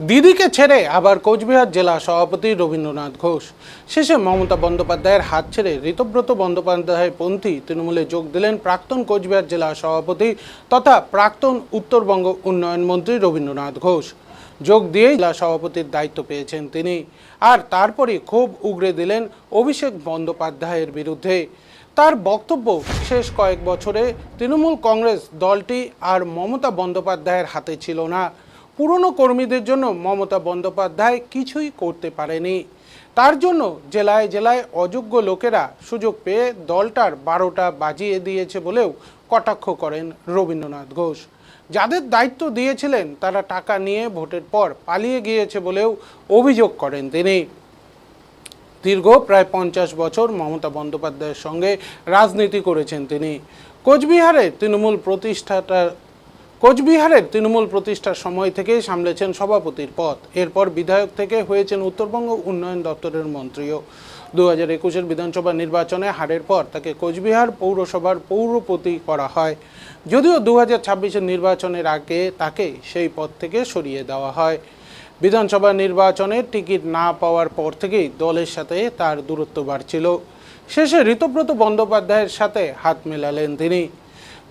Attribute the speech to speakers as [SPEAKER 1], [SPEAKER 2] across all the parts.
[SPEAKER 1] দিদিকে ছেড়ে আবার কোচবিহার জেলা সভাপতি রবীন্দ্রনাথ ঘোষ। শেষে মমতা বন্দ্যোপাধ্যায়ের হাত ছেড়ে ঋতব্রত বন্দ্যোপাধ্যায় পন্থী তৃণমূলে যোগ দিলেন প্রাক্তন কোচবিহার জেলা সভাপতি তথা প্রাক্তন উত্তরবঙ্গ উন্নয়ন মন্ত্রী রবীন্দ্রনাথ ঘোষ। যোগ দিয়েই জেলা সভাপতির দায়িত্ব পেয়েছেন তিনি। আর তারপরই ক্ষোভ উগরে দিলেন অভিষেক বন্দ্যোপাধ্যায়ের বিরুদ্ধে। তার বক্তব্য, শেষ কয়েক বছরে তৃণমূল কংগ্রেস দলটি আর মমতা বন্দ্যোপাধ্যায়ের হাতে ছিল না। পুরনো কর্মীদের জন্য মমতা বন্দ্যোপাধ্যায় কিছুই করতে পারেনি। তার জন্য জেলায় জেলায় অযোগ্য লোকেরা সুযোগ পেয়ে দলটার 12টা বাজিয়ে দিয়েছে বলেও কটাক্ষ করেন রবীন্দ্রনাথ ঘোষ। যাদের দায়িত্ব দিয়েছিলেন তারা টাকা নিয়ে ভোটের পর পালিয়ে গিয়েছে বলেও অভিযোগ করেন তিনি। দীর্ঘ প্রায় 50 বছর মমতা বন্দ্যোপাধ্যায়ের সঙ্গে রাজনীতি করেছেন তিনি। কোচবিহারের তৃণমূল প্রতিষ্ঠার সময় থেকেই সামলেছেন সভাপতির পদ। এরপর বিধায়ক থেকে হয়েছেন উত্তরবঙ্গ উন্নয়ন দপ্তরের মন্ত্রীও। 2021-এর বিধানসভা নির্বাচনে হারের পর তাকে কোচবিহার পৌরসভার পৌরপতি করা হয়। যদিও 2026-এর নির্বাচনের আগে তাকে সেই পদ থেকে সরিয়ে দেওয়া হয়। বিধানসভা নির্বাচনে টিকিট না পাওয়ার পর থেকেই দলের সাথে তার দূরত্ব বাড়ছিল। শেষে ঋতব্রত বন্দ্যোপাধ্যায়ের সাথে হাত মেলালেন তিনি।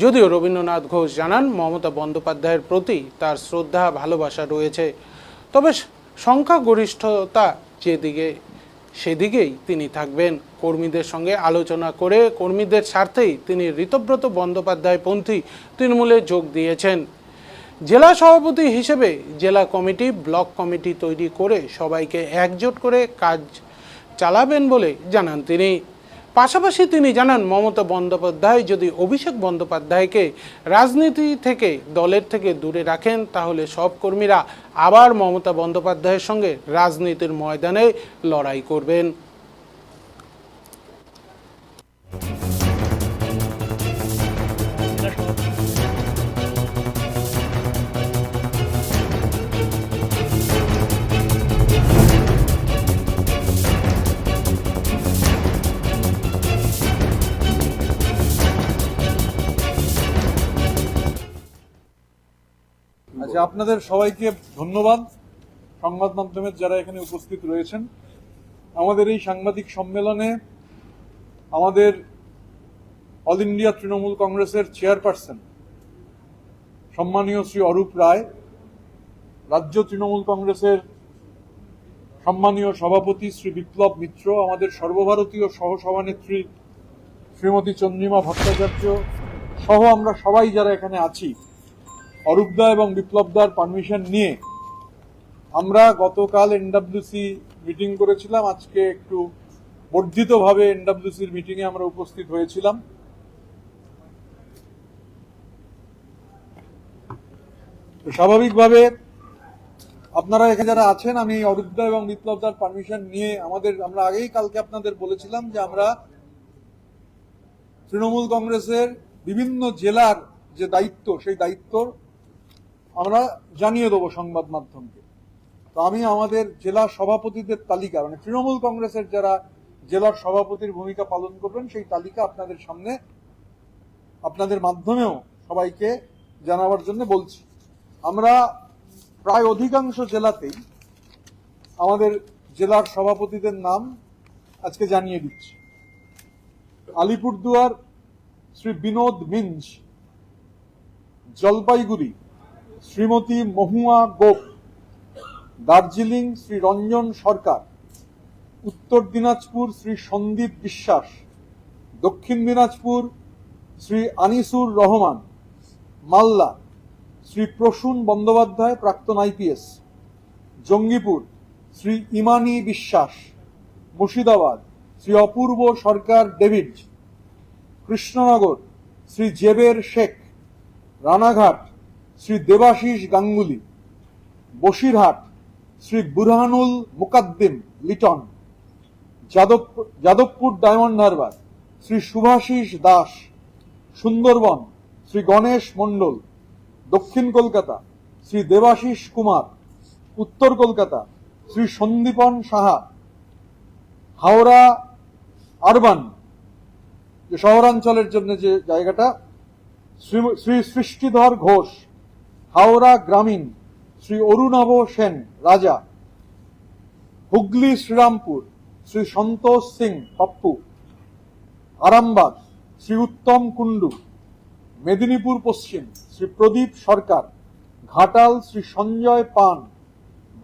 [SPEAKER 1] যদিও রবীন্দ্রনাথ ঘোষ জানান মমতা বন্দ্যোপাধ্যায়ের প্রতি তার শ্রদ্ধা ভালোবাসা রয়েছে, তবে সংখ্যাগরিষ্ঠতা যেদিকে সেদিকেই তিনি থাকবেন। কর্মীদের সঙ্গে আলোচনা করে কর্মীদের স্বার্থেই তিনি ঋতব্রত বন্দ্যোপাধ্যায় পন্থী তৃণমূলে যোগ দিয়েছেন। জেলা সভাপতি হিসেবে জেলা কমিটি, ব্লক কমিটি তৈরি করে সবাইকে একজোট করে কাজ চালাবেন বলে জানান তিনি। পাশাপাশি তিনি জানান মমতা বন্দ্যোপাধ্যায় যদি অভিষেক বন্দ্যোপাধ্যায়কে রাজনীতি থেকে দলের থেকে দূরে রাখেন তাহলে সব কর্মীরা আবার মমতা বন্দ্যোপাধ্যায়ের সঙ্গে রাজনীতির ময়দানে লড়াই করবেন।
[SPEAKER 2] আচ্ছা, আপনাদের সবাইকে ধন্যবাদ। সংবাদ মাধ্যমের যারা এখানে উপস্থিত রয়েছেন, আমাদের এই সাংবাদিক সম্মেলনে আমাদের অল ইন্ডিয়া তৃণমূল কংগ্রেসের চেয়ারপারসন সম্মানীয় শ্রী অরূপ রায়, রাজ্য তৃণমূল কংগ্রেসের সম্মানীয় সভাপতি শ্রী বিপ্লব মিত্র, আমাদের সর্বভারতীয় সহসভানেত্রী শ্রীমতী চন্দ্রিমা ভট্টাচার্য সহ আমরা সবাই যারা এখানে আছি, অরূপদা এবং বিপ্লবদার পারমিশন নিয়ে আমরা গতকাল এনডব্লিউসি মিটিং করেছিলাম। আজকে একটু বর্ধিতভাবে এনডব্লিউসির মিটিংয়ে আমরা উপস্থিত হয়েছিলাম। স্বাভাবিকভাবে আপনারা এখানে যারা আছেন, আমি অরূপদা এবং বিপ্লবদার পারমিশন নিয়ে আমরা আগেই কালকে আপনাদের বলেছিলাম যে আমরা তৃণমূল কংগ্রেসের বিভিন্ন জেলার যে দায়িত্ব, সেই দায়িত্ব আমরা জানিয়ে দেবো সংবাদ মাধ্যমকে। তো আমি আমাদের জেলা সভাপতিদের তালিকা, মানে তৃণমূল কংগ্রেসের যারা জেলার সভাপতির ভূমিকা পালন করবেন, সেই তালিকা আপনাদের সামনে আপনাদের মাধ্যমেও সবাইকে জানাবার জন্য বলছি। আমরা প্রায় অধিকাংশ জেলাতেই আমাদের জেলার সভাপতিদের নাম আজকে জানিয়ে দিচ্ছি। আলিপুরদুয়ার শ্রী বিনোদ মিঞ্জ, জলপাইগুড়ি শ্রীমতী মহুয়া গোপ, দার্জিলিং শ্রী রঞ্জন সরকার, উত্তর দিনাজপুর শ্রী সন্দীপ বিশ্বাস, দক্ষিণ দিনাজপুর শ্রী আনিসুর রহমান, মালদা শ্রী প্রসূন বন্দ্যোপাধ্যায় প্রাক্তন আইপিএস, জঙ্গিপুর শ্রী ইমানি বিশ্বাস, মুর্শিদাবাদ শ্রী অপূর্ব সরকার ডেভিড, কৃষ্ণনগর শ্রী জেবের শেখ, রানাঘাট শ্রী দেবাশিস গাঙ্গুলি, বসিরহাট শ্রী বুরহানুল মুকাদ্দিম লিটন, যাদবপুর ডায়মন্ড হারবার শ্রী শুভাশিস দাস, সুন্দরবন শ্রী গণেশ মণ্ডল, দক্ষিণ কলকাতা শ্রী দেবাশিস কুমার, উত্তর কলকাতা শ্রী সন্দীপন সাহা, হাওড়া আরবান যে শহরাঞ্চলের জন্য যে জায়গাটা শ্রী সৃষ্টিধর ঘোষ, হাওড়া গ্রামীণ শ্রী অরুণাভ সেন রাজা, হুগলি শ্রীরামপুর শ্রী সন্তোষ সিং পাপ্পু, আরামবাগ শ্রী উত্তম কুন্ডু, মেদিনীপুর পশ্চিম শ্রী প্রদীপ সরকার, ঘাটাল শ্রী সঞ্জয় পান,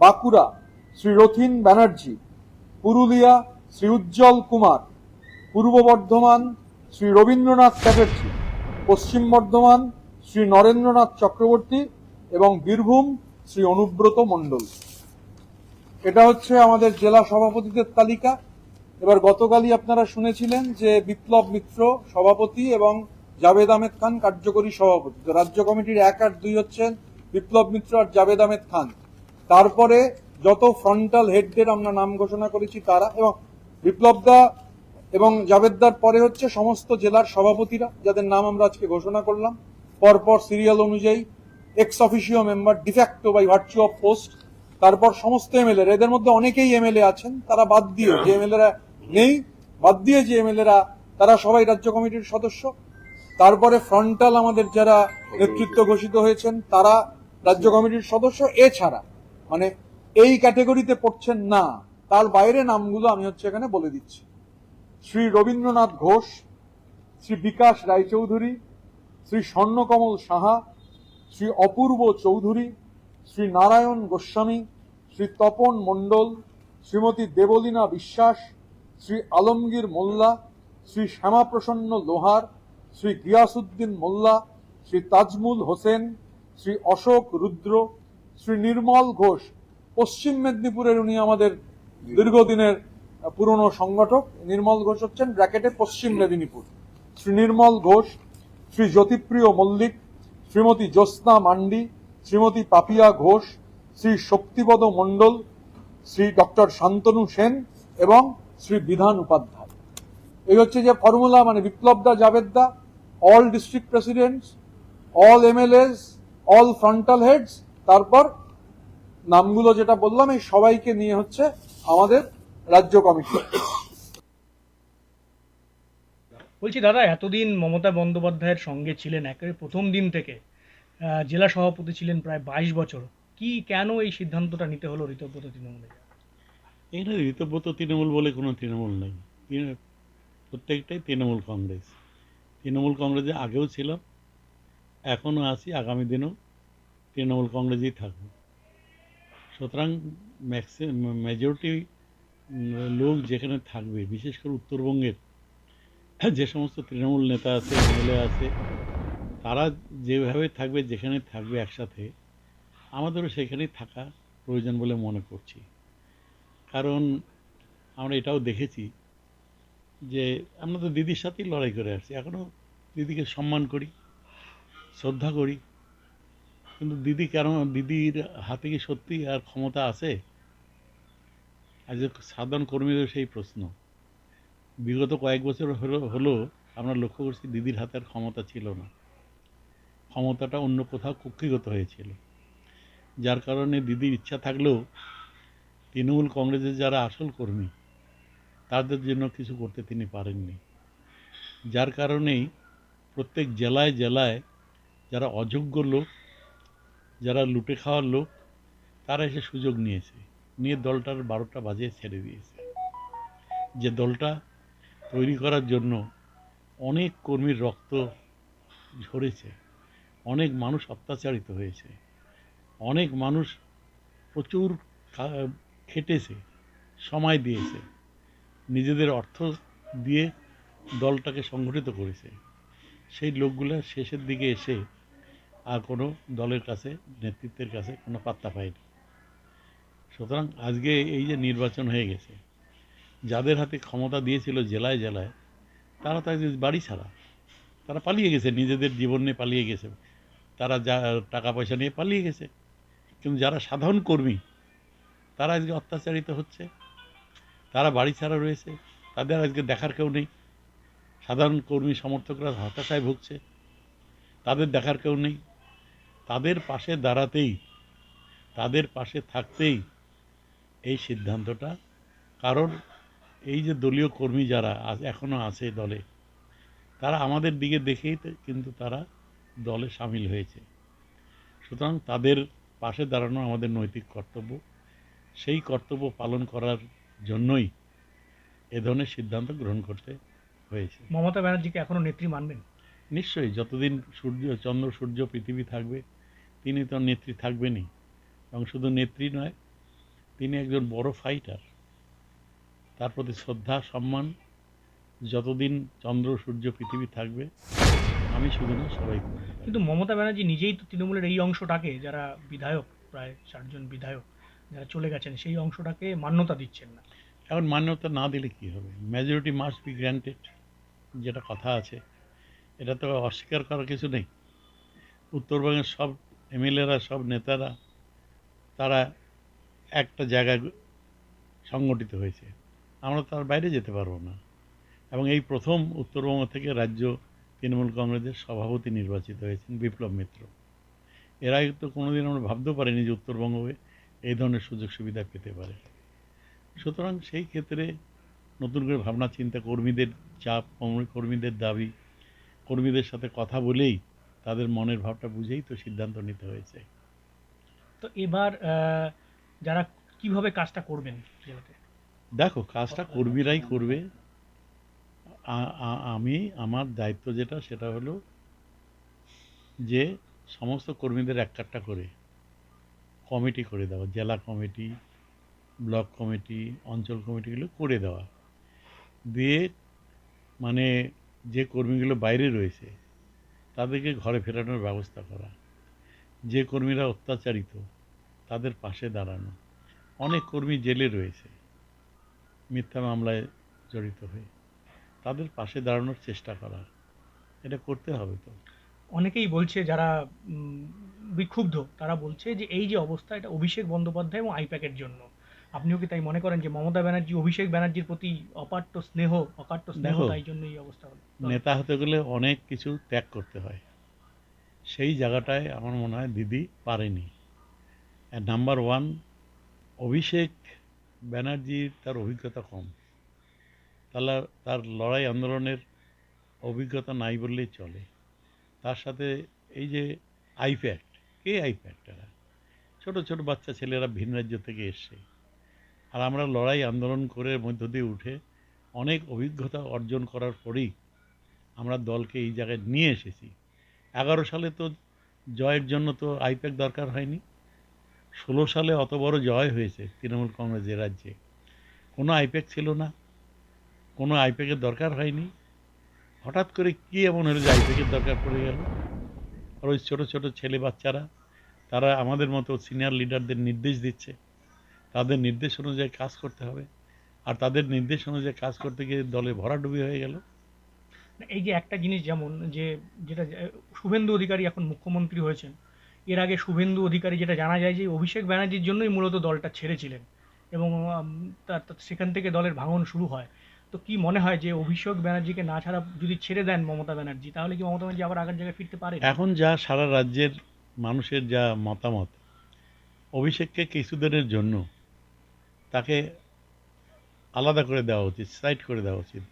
[SPEAKER 2] বাঁকুড়া শ্রী রথিন ব্যানার্জি, পুরুলিয়া শ্রী উজ্জ্বল কুমার, পূর্ব বর্ধমান শ্রী রবীন্দ্রনাথ চ্যাটার্জি, পশ্চিম বর্ধমান শ্রী নরেন্দ্রনাথ চক্রবর্তী এবং বীরভূম শ্রী অনুব্রত মণ্ডল। এটা হচ্ছে আমাদের জেলা সভাপতিদের তালিকা। এবার গতকালই আপনারা শুনেছিলেন যে বিপ্লব মিত্র সভাপতি এবং জাভেদ আহমেদ খান কার্যকরী সভাপতি। তো রাজ্য কমিটির 1 আর 2 হচ্ছেন বিপ্লব মিত্র আর জাভেদ আহমেদ খান। তারপরে যত ফ্রন্টাল হেডদের আমরা নাম ঘোষণা করেছি তারা, এবং বিপ্লবদা এবং জাভেদদার পরে হচ্ছে সমস্ত জেলার সভাপতিরা, যাদের নাম আমরা আজকে ঘোষণা করলাম পরপর সিরিয়াল অনুযায়ী, ex officio member, de facto by virtue of post, তারপর সমস্ত এমএলএ। এদের মধ্যে অনেকেই এমএলএ আছেন, তারা বাদ দিয়ে যে এমএলএরা নেই, বাদ দিয়ে যে এমএলএরা, তারা সবাই রাজ্য কমিটির সদস্য। তারপরে ফ্রন্টাল আমাদের যারা নেতৃত্ব ঘোষিত হয়েছেন তারা রাজ্য কমিটির সদস্য। এছাড়া মানে এই ক্যাটেগরিতে পড়ছেন না, তার বাইরে নামগুলো আমি হচ্ছে এখানে বলে দিচ্ছি। শ্রী রবীন্দ্রনাথ ঘোষ, শ্রী বিকাশ রায়চৌধুরী, শ্রী স্বর্ণকমল সাহা, শ্রী অপূর্ব চৌধুরী, শ্রী নারায়ণ গোস্বামী, শ্রী তপন মণ্ডল, শ্রীমতী দেবলীনা বিশ্বাস, শ্রী আলমগীর মোল্লা, শ্রী শ্যামাপ্রসন্ন লোহার, শ্রী গিয়াসউদ্দিন মোল্লা, শ্রী তাজমুল হোসেন, শ্রী অশোক রুদ্র, শ্রী নির্মল ঘোষ। পশ্চিম মেদিনীপুরের উনি আমাদের দীর্ঘদিনের পুরনো সংগঠক। নির্মল ঘোষ হচ্ছেন ব্র্যাকেটে পশ্চিম মেদিনীপুর। শ্রী নির্মল ঘোষ, শ্রী জ্যোতিপ্রিয় মল্লিক, শ্রীমতী জ্যোৎস্না মান্ডি, শ্রীমতী পাপিয়া ঘোষ, শ্রী শক্তিপদ মণ্ডল, শ্রী ডক্টর শান্তনু সেন এবং শ্রী বিধান উপাধ্যায়। এই হচ্ছে যে ফর্মুলা, মানে বিপ্লবদা, জাভেদদা, all district presidents, all MLAs, all frontal heads, তারপর নামগুলো যেটা বললাম এই সবাইকে নিয়ে হচ্ছে আমাদের রাজ্য কমিটি।
[SPEAKER 3] বলছি দাদা, এতদিন মমতা বন্দ্যোপাধ্যায়ের সঙ্গে ছিলেন, একেবারে প্রথম দিন থেকে জেলা সভাপতি ছিলেন প্রায় 22 বছর। কেন এই সিদ্ধান্তটা নিতে হলো ঋতব্রত তৃণমূলে?
[SPEAKER 4] এখানে ঋতব্রত তৃণমূল বলে কোনো তৃণমূল নেই, প্রত্যেকটাই তৃণমূল কংগ্রেস। তৃণমূল কংগ্রেসে আগেও ছিলাম, এখনও আছি, আগামী দিনেও তৃণমূল কংগ্রেসেই থাকব। সুতরাং মেজরিটি লোক যেখানে থাকবে, বিশেষ করে উত্তরবঙ্গের যে সমস্ত তৃণমূল নেতা আছে, এমএলএ আছে, তারা যেভাবে থাকবে, যেখানে থাকবে একসাথে, আমাদেরও সেখানেই থাকা প্রয়োজন বলে মনে করছি। কারণ আমরা এটাও দেখেছি যে আমরা তো দিদির সাথেই লড়াই করে আসছি, এখনও দিদিকে সম্মান করি, শ্রদ্ধা করি, কিন্তু দিদির হাতে কি সত্যি আর ক্ষমতা আছে? আজ সাধারণ কর্মীদের সেই প্রশ্ন। বিগত কয়েক বছর হলো আমরা লক্ষ্য করছি দিদির হাতে আর ক্ষমতা ছিল না, ক্ষমতাটা অন্য কোথাও কক্ষিগত হয়েছিল। যার কারণে দিদির ইচ্ছা থাকলেও তৃণমূল কংগ্রেসের যারা আসল কর্মী তাদের জন্য কিছু করতে তিনি পারেননি। যার কারণেই প্রত্যেক জেলায় জেলায় যারা অযোগ্য লোক, যারা লুটে খাওয়ার লোক, তারা এসে সুযোগ নিয়ে দলটার 12টা বাজিয়ে ছেড়ে দিয়েছে। যে দলটা তৈরি করার জন্য অনেক কর্মীর রক্ত ঝরেছে, অনেক মানুষ অত্যাচারিত হয়েছে, অনেক মানুষ প্রচুর খেটেছে, সময় দিয়েছে, নিজেদের অর্থ দিয়ে দলটাকে সংগঠিত করেছে। সেই লোকগুলো শেষের দিকে এসে আর কোনো দলের কাছে, নেতৃত্বের কাছে কোনো পাত্তা পায়নি। সুতরাং আজকে এই যে নির্বাচন হয়ে গেছে, যাদের হাতে ক্ষমতা দিয়েছিল জেলায় জেলায়, তারা তো বাড়ি ছাড়া, তারা পালিয়ে গেছে, নিজেদের জীবন নিয়ে পালিয়ে গেছে, তারা যা টাকা পয়সা নিয়ে পালিয়ে গেছে। কিন্তু যারা সাধারণ কর্মী, তারা আজকে অত্যাচারিত হচ্ছে, তারা বাড়ি ছাড়া রয়েছে, তাদের আজকে দেখার কেউ নেই। সাধারণ কর্মী সমর্থকরা হতাশায় ভুগছে, তাদের দেখার কেউ নেই। তাদের পাশে দাঁড়াতেই, তাদের পাশে থাকতেই এই সিদ্ধান্তটা। কারণ এই যে দলীয় কর্মী যারা এখনও আছে দলে, তারা আমাদের দিকে দেখেই কিন্তু তারা দলে সামিল হয়েছে। সুতরাং তাদের পাশে দাঁড়ানো আমাদের নৈতিক কর্তব্য। সেই কর্তব্য পালন করার জন্যই এ ধরনের সিদ্ধান্ত গ্রহণ করতে হয়েছে।
[SPEAKER 3] মমতা ব্যানার্জিকে এখনো নেত্রী মানবেন?
[SPEAKER 4] নিশ্চয়ই, যতদিন চন্দ্র সূর্য পৃথিবী থাকবে তিনি তো নেত্রী থাকবেনই, এবং শুধু নেত্রী নয়, তিনি একজন বড় ফাইটার। তার প্রতি শ্রদ্ধা সম্মান যতদিন চন্দ্র সূর্য পৃথিবী থাকবে আমি শুধু না, সবাই করবে।
[SPEAKER 3] কিন্তু মমতা ব্যানার্জি নিজেই তো তৃণমূলের এই অংশটাকে, যারা বিধায়ক, প্রায় 60 জন বিধায়ক যারা চলে গেছেন, সেই অংশটাকে মান্যতা দিচ্ছেন না।
[SPEAKER 4] এখন মান্যতা না দিলে কি হবে? মেজরিটি মাস্ট বি গ্র্যান্টেড, যেটা কথা আছে, এটা তো অস্বীকার করার কিছু নেই। উত্তরবঙ্গের সব এমএলএরা, সব নেতারা, তারা একটা জায়গায় সংগঠিত হয়েছে, আমরা তার বাইরে যেতে পারবো না। এবং এই প্রথম উত্তরবঙ্গ থেকে রাজ্য তৃণমূল কংগ্রেসের সভাপতি নির্বাচিত হয়েছেন বিপ্লব মিত্র। এর আগে তো কোনোদিন আমরা ভাবতেও পারিনি যে উত্তরবঙ্গ এই ধরনের সুযোগ সুবিধা পেতে পারে। সুতরাং সেই ক্ষেত্রে নতুন করে ভাবনা চিন্তা, কর্মীদের চাপ, কর্মীদের দাবি, কর্মীদের সাথে কথা বলেই, তাদের মনের ভাবটা বুঝেই তো সিদ্ধান্ত নিতে হয়েছে।
[SPEAKER 3] তো এবার যারা কিভাবে কাজটা করবেন জেলাতে?
[SPEAKER 4] দেখো, কাজটা কর্মীরাই করবে। আমি আমার দায়িত্ব যেটা, সেটা হলো যে সমস্ত কর্মীদের এক কাট্টা করে কমিটি করে দেওয়া, জেলা কমিটি, ব্লক কমিটি, অঞ্চল কমিটিগুলো করে দেওয়া, দিয়ে মানে যে কর্মীগুলো বাইরে রয়েছে তাদেরকে ঘরে ফেরানোর ব্যবস্থা করা, যে কর্মীরা অত্যাচারিত তাদের পাশে দাঁড়ানো। অনেক কর্মী জেলে রয়েছে মিথ্যা মামলায় জড়িত হয়ে, তাদের পাশে দাঁড়ানোর চেষ্টা করা, এটা করতে হবে। তো
[SPEAKER 3] অনেকেই বলছে, যারা বিক্ষুব্ধ, তারা বলছে যে এই যে অবস্থা, এটা অভিষেক বন্দ্যোপাধ্যায় এবং আইপ্যাকের জন্য। আপনিও কি তাই মনে করেন যে মমতা ব্যানার্জি অভিষেক ব্যানার্জির প্রতি অকাট্য স্নেহ,
[SPEAKER 4] দেখো,
[SPEAKER 3] তাই জন্য এই অবস্থা হলো?
[SPEAKER 4] নেতা হতে গেলে অনেক কিছু ত্যাগ করতে হয়, সেই জায়গাটায় আমার মনে হয় দিদি পারেনি। নাম্বার ওয়ান, অভিষেক ব্যানার্জির তার অভিজ্ঞতা কম, তাহলে তার লড়াই আন্দোলনের অভিজ্ঞতা নাই বললেই চলে। তার সাথে এই যে আইপ্যাক্ট, কে আইপ্যাক্টরা? ছোট ছোট বাচ্চা ছেলেরা ভিন রাজ্য থেকে এসছে, আর আমরা লড়াই আন্দোলন করে মধ্য দিয়ে উঠে অনেক অভিজ্ঞতা অর্জন করার পরেই আমরা দলকে এই জায়গায় নিয়ে এসেছি। 11 সালে তো জয়ের জন্য তো আইপ্যাক দরকার হয়নি, 16 সালে অত বড় জয় হয়েছে তৃণমূল কংগ্রেসের রাজ্যে, কোনো আইপ্যাক ছিল না, কোনো আইপ্যাকের দরকার হয়নি। হঠাৎ করে কী এমন হলো যে আইপ্যাকের দরকার পড়ে গেল? আর ওই ছোটো ছোটো ছেলে বাচ্চারা, তারা আমাদের মতো সিনিয়র লিডারদের নির্দেশ দিচ্ছে, তাদের নির্দেশ অনুযায়ী কাজ করতে হবে, আর তাদের নির্দেশ অনুযায়ী কাজ করতে গিয়ে দলে ভরাডুবি হয়ে গেল।
[SPEAKER 3] এই যে একটা জিনিস, যেমন যেটা শুভেন্দু অধিকারী এখন মুখ্যমন্ত্রী হয়েছেন, এর আগে শুভেন্দু অধিকারী, যেটা জানা যায় যে অভিষেক ব্যানার্জির জন্যই মূলত দলটা ছেড়েছিলেন, এবং সেখান থেকে দলের ভাঙন শুরু হয়। তো কি মনে হয় যে অভিষেক ব্যানার্জিকে না ছাড়া যদি ছেড়ে দেন মমতা ব্যানার্জি, তাহলে কি মমতা ব্যানার্জি আবার আগের জায়গায় ফিরতে পারে?
[SPEAKER 4] এখন যা সারা রাজ্যের মানুষের যা মতামত, অভিষেককে কিছুদিনের জন্য তাকে আলাদা করে দেওয়া উচিত, সাইড করে দেওয়া উচিত,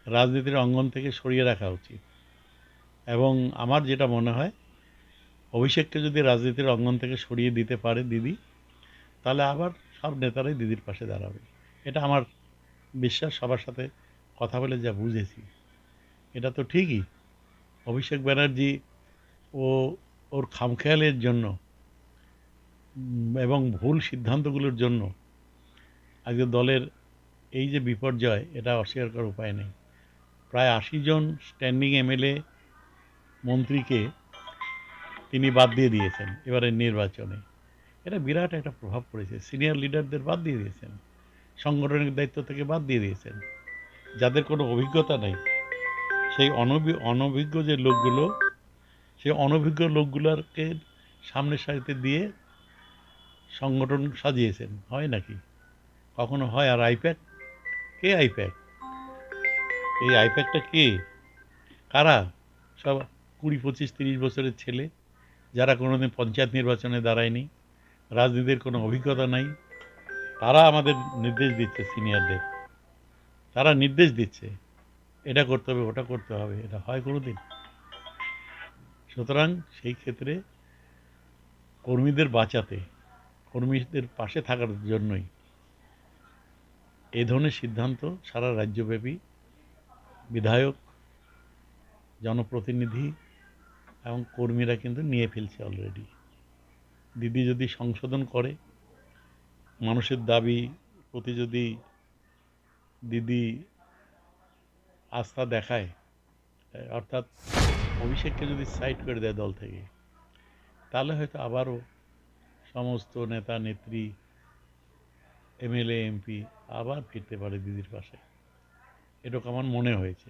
[SPEAKER 4] রাজনীতির অঙ্গন থেকে সরিয়ে রাখা উচিত। এবং আমার যেটা মনে হয়, অভিষেককে যদি রাজনীতির অঙ্গন থেকে সরিয়ে দিতে পারে দিদি, তাহলে আবার সব নেতারাই দিদির পাশে দাঁড়াবে। এটা আমার বিশ্বাস, সবার সাথে কথা বলে যা বুঝেছি এটা তো ঠিকই। অভিষেক ব্যানার্জি ওর খামখেয়ালের জন্য এবং ভুল সিদ্ধান্তগুলোর জন্য আজকে দলের এই যে বিপর্যয়, এটা অস্বীকার করার উপায় নেই। প্রায় 80 জন স্ট্যান্ডিং এমএলএ মন্ত্রীকে তিনি বাদ দিয়ে দিয়েছেন এবারের নির্বাচনে। এটা বিরাট একটা প্রভাব পড়েছে। সিনিয়র লিডারদের বাদ দিয়ে দিয়েছেন, সংগঠনের দায়িত্ব থেকে বাদ দিয়ে দিয়েছেন, যাদের কোনো অভিজ্ঞতা নেই। সেই অনভিজ্ঞ যে লোকগুলো, সেই অনভিজ্ঞ লোকগুলোকে সামনের সারিতে দিয়ে সংগঠন সাজিয়েছেন। হয় নাকি? কখনো হয়? আর আইপ্যাক, কে আইপ্যাক? এই আইপ্যাকটা কে? কারা? সব 20, 25, 30 বছরের ছেলে, যারা কোনোদিন পঞ্চায়েত নির্বাচনে দাঁড়ায়নি, রাজনীতির কোনো অভিজ্ঞতা নাই। তারা আমাদের নির্দেশ দিচ্ছে, সিনিয়রদের তারা নির্দেশ দিচ্ছে এটা করতে হবে, ওটা করতে হবে। এটা হয় কোনোদিন? সুতরাং সেই ক্ষেত্রে কর্মীদের বাঁচাতে, কর্মীদের পাশে থাকার জন্যই এই ধরনের সিদ্ধান্ত সারা রাজ্যব্যাপী বিধায়ক, জনপ্রতিনিধি এবং কর্মীরা কিন্তু নিয়ে ফেলছে অলরেডি। দিদি যদি সংশোধন করে, মানুষের দাবি প্রতি যদি দিদি আস্থা দেখায়, অর্থাৎ অভিষেককে যদি সাইড করে দেয় দল থেকে, তাহলে হয়তো আবারও সমস্ত নেতা নেত্রী, এমএলএ এমপি আবার ফিরতে পারে দিদির পাশে, এরকম আমার মনে হয়েছে।